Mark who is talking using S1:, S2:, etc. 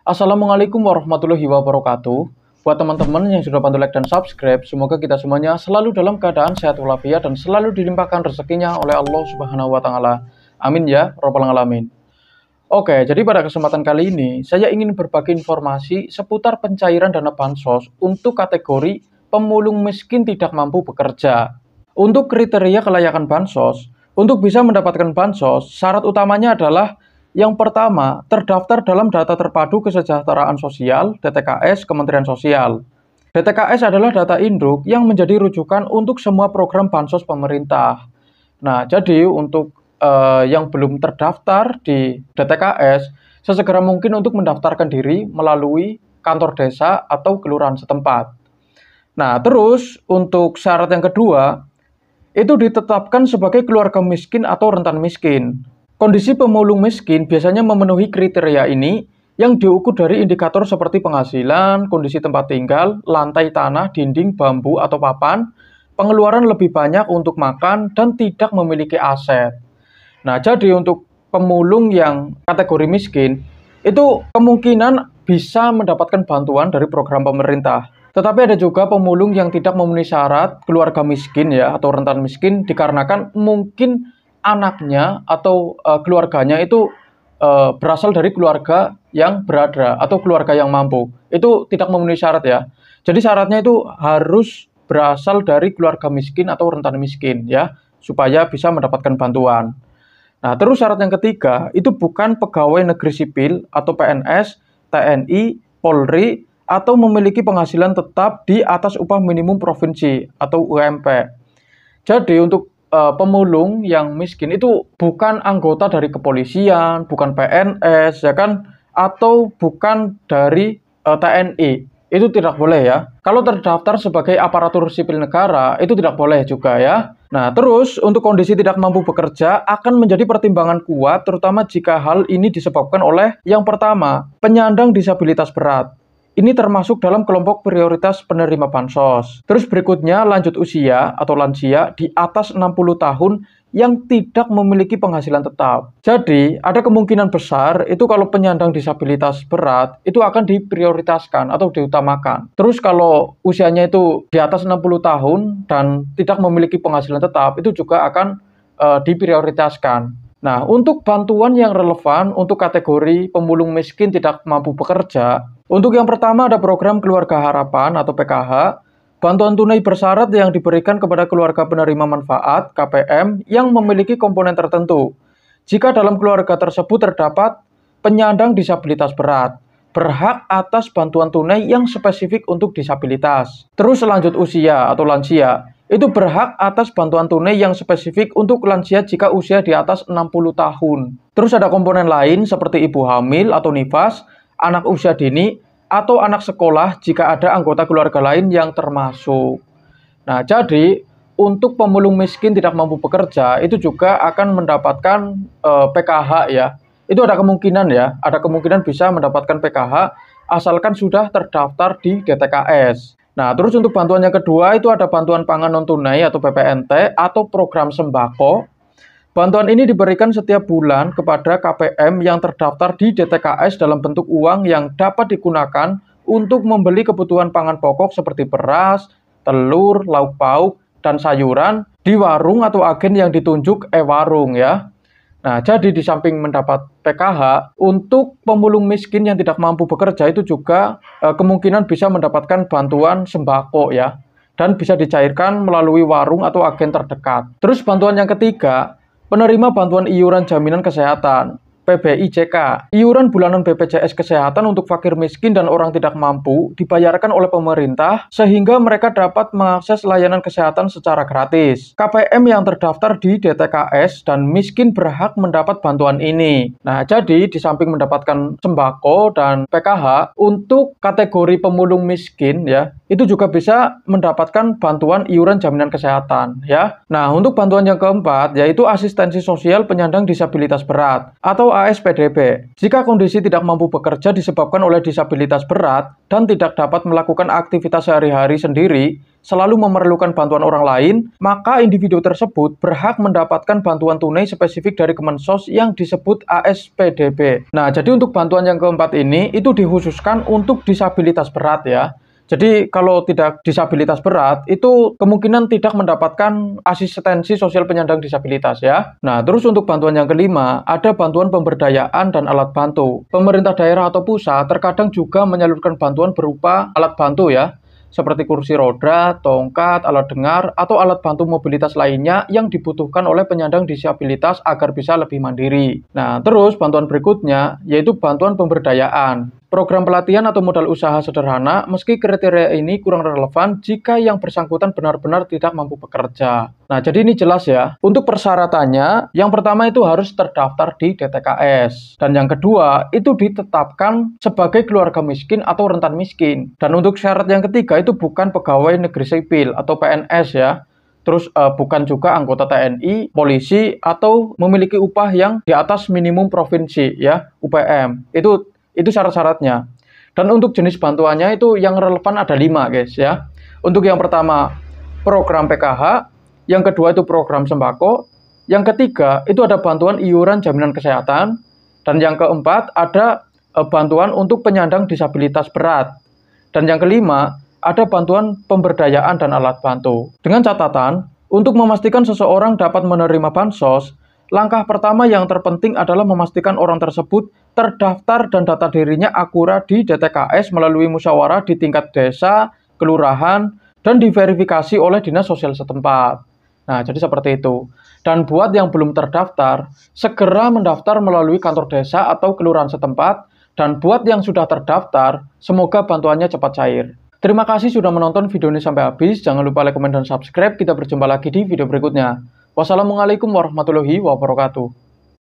S1: Assalamualaikum warahmatullahi wabarakatuh. Buat teman-teman yang sudah bantu like dan subscribe, semoga kita semuanya selalu dalam keadaan sehat walafiat dan selalu dilimpahkan rezekinya oleh Allah Subhanahu wa taala. Amin ya rabbal alamin. Oke, jadi pada kesempatan kali ini saya ingin berbagi informasi seputar pencairan dana bansos untuk kategori pemulung miskin tidak mampu bekerja. Untuk kriteria kelayakan bansos, untuk bisa mendapatkan bansos, syarat utamanya adalah yang pertama, terdaftar dalam Data Terpadu Kesejahteraan Sosial (DTKS) Kementerian Sosial. DTKS adalah data induk yang menjadi rujukan untuk semua program bansos pemerintah. Nah, jadi untuk yang belum terdaftar di DTKS, sesegera mungkin untuk mendaftarkan diri melalui kantor desa atau kelurahan setempat. Nah, terus untuk syarat yang kedua, itu ditetapkan sebagai keluarga miskin atau rentan miskin. Kondisi pemulung miskin biasanya memenuhi kriteria ini yang diukur dari indikator seperti penghasilan, kondisi tempat tinggal, lantai tanah, dinding, bambu, atau papan, pengeluaran lebih banyak untuk makan, dan tidak memiliki aset. Nah, jadi untuk pemulung yang kategori miskin, itu kemungkinan bisa mendapatkan bantuan dari program pemerintah. Tetapi ada juga pemulung yang tidak memenuhi syarat keluarga miskin ya atau rentan miskin dikarenakan mungkin anaknya atau keluarganya itu berasal dari keluarga yang berada atau keluarga yang mampu. Itu tidak memenuhi syarat ya. Jadi syaratnya itu harus berasal dari keluarga miskin atau rentan miskin ya, supaya bisa mendapatkan bantuan. Nah, terus syarat yang ketiga, itu bukan pegawai negeri sipil atau PNS, TNI, Polri, atau memiliki penghasilan tetap di atas upah minimum provinsi atau UMP. Jadi untuk pemulung yang miskin itu bukan anggota dari kepolisian, bukan PNS, ya kan, atau bukan dari TNI. Itu tidak boleh ya. Kalau terdaftar sebagai aparatur sipil negara, itu tidak boleh juga ya. Nah, terus untuk kondisi tidak mampu bekerja akan menjadi pertimbangan kuat, terutama jika hal ini disebabkan oleh yang pertama, penyandang disabilitas berat. Ini termasuk dalam kelompok prioritas penerima bansos. Terus berikutnya lanjut usia atau lansia di atas 60 tahun yang tidak memiliki penghasilan tetap. Jadi, ada kemungkinan besar itu kalau penyandang disabilitas berat itu akan diprioritaskan atau diutamakan. Terus kalau usianya itu di atas 60 tahun dan tidak memiliki penghasilan tetap, itu juga akan diprioritaskan. Nah, untuk bantuan yang relevan untuk kategori pemulung miskin tidak mampu bekerja, untuk yang pertama ada program Keluarga Harapan atau PKH, bantuan tunai bersyarat yang diberikan kepada keluarga penerima manfaat (KPM) yang memiliki komponen tertentu. Jika dalam keluarga tersebut terdapat penyandang disabilitas berat, berhak atas bantuan tunai yang spesifik untuk disabilitas. Terus lanjut usia atau lansia, itu berhak atas bantuan tunai yang spesifik untuk lansia jika usia di atas 60 tahun. Terus ada komponen lain seperti ibu hamil atau nifas, anak usia dini, atau anak sekolah jika ada anggota keluarga lain yang termasuk. Nah, jadi untuk pemulung miskin tidak mampu bekerja itu juga akan mendapatkan PKH ya. Itu ada kemungkinan ya, ada kemungkinan bisa mendapatkan PKH asalkan sudah terdaftar di DTKS. Nah, terus untuk bantuan yang kedua itu ada bantuan pangan non tunai atau PPNT atau program sembako. Bantuan ini diberikan setiap bulan kepada KPM yang terdaftar di DTKS dalam bentuk uang yang dapat digunakan untuk membeli kebutuhan pangan pokok seperti beras, telur, lauk pauk, dan sayuran di warung atau agen yang ditunjuk e-warung ya. Nah, jadi di samping mendapat PKH, untuk pemulung miskin yang tidak mampu bekerja itu juga kemungkinan bisa mendapatkan bantuan sembako ya, dan bisa dicairkan melalui warung atau agen terdekat. Terus bantuan yang ketiga, penerima bantuan iuran jaminan kesehatan (PBIJK). Iuran bulanan BPJS Kesehatan untuk fakir miskin dan orang tidak mampu dibayarkan oleh pemerintah sehingga mereka dapat mengakses layanan kesehatan secara gratis. KPM yang terdaftar di DTKS dan miskin berhak mendapat bantuan ini. Nah, jadi di samping mendapatkan sembako dan PKH, untuk kategori pemulung miskin ya, itu juga bisa mendapatkan bantuan iuran jaminan kesehatan ya. Nah, untuk bantuan yang keempat yaitu asistensi sosial penyandang disabilitas berat atau ASPDB. Jika kondisi tidak mampu bekerja disebabkan oleh disabilitas berat dan tidak dapat melakukan aktivitas sehari-hari sendiri, selalu memerlukan bantuan orang lain, maka individu tersebut berhak mendapatkan bantuan tunai spesifik dari Kemensos yang disebut ASPDB. Nah, jadi untuk bantuan yang keempat ini itu dikhususkan untuk disabilitas berat ya. Jadi kalau tidak disabilitas berat, itu kemungkinan tidak mendapatkan asistensi sosial penyandang disabilitas ya. Nah, terus untuk bantuan yang kelima, ada bantuan pemberdayaan dan alat bantu. Pemerintah daerah atau pusat terkadang juga menyalurkan bantuan berupa alat bantu ya, seperti kursi roda, tongkat, alat dengar, atau alat bantu mobilitas lainnya yang dibutuhkan oleh penyandang disabilitas agar bisa lebih mandiri. Nah, terus bantuan berikutnya yaitu bantuan pemberdayaan. Program pelatihan atau modal usaha sederhana, meski kriteria ini kurang relevan jika yang bersangkutan benar-benar tidak mampu bekerja. Nah, jadi ini jelas ya. Untuk persyaratannya, yang pertama itu harus terdaftar di DTKS. Dan yang kedua, itu ditetapkan sebagai keluarga miskin atau rentan miskin. Dan untuk syarat yang ketiga, itu bukan pegawai negeri sipil atau PNS ya. Terus bukan juga anggota TNI, polisi, atau memiliki upah yang di atas minimum provinsi ya, UPM. Itu syarat-syaratnya. Dan untuk jenis bantuannya itu yang relevan ada 5 guys ya. Untuk yang pertama program PKH, yang kedua itu program sembako, yang ketiga itu ada bantuan iuran jaminan kesehatan, dan yang keempat ada bantuan untuk penyandang disabilitas berat, dan yang kelima ada bantuan pemberdayaan dan alat bantu. Dengan catatan, untuk memastikan seseorang dapat menerima bansos, langkah pertama yang terpenting adalah memastikan orang tersebut terdaftar dan data dirinya akurat di DTKS melalui musyawarah di tingkat desa, kelurahan, dan diverifikasi oleh dinas sosial setempat. Nah, jadi seperti itu. Dan buat yang belum terdaftar, segera mendaftar melalui kantor desa atau kelurahan setempat. Dan buat yang sudah terdaftar, semoga bantuannya cepat cair. Terima kasih sudah menonton video ini sampai habis. Jangan lupa like, komen, dan subscribe. Kita berjumpa lagi di video berikutnya. Wassalamualaikum warahmatullahi wabarakatuh.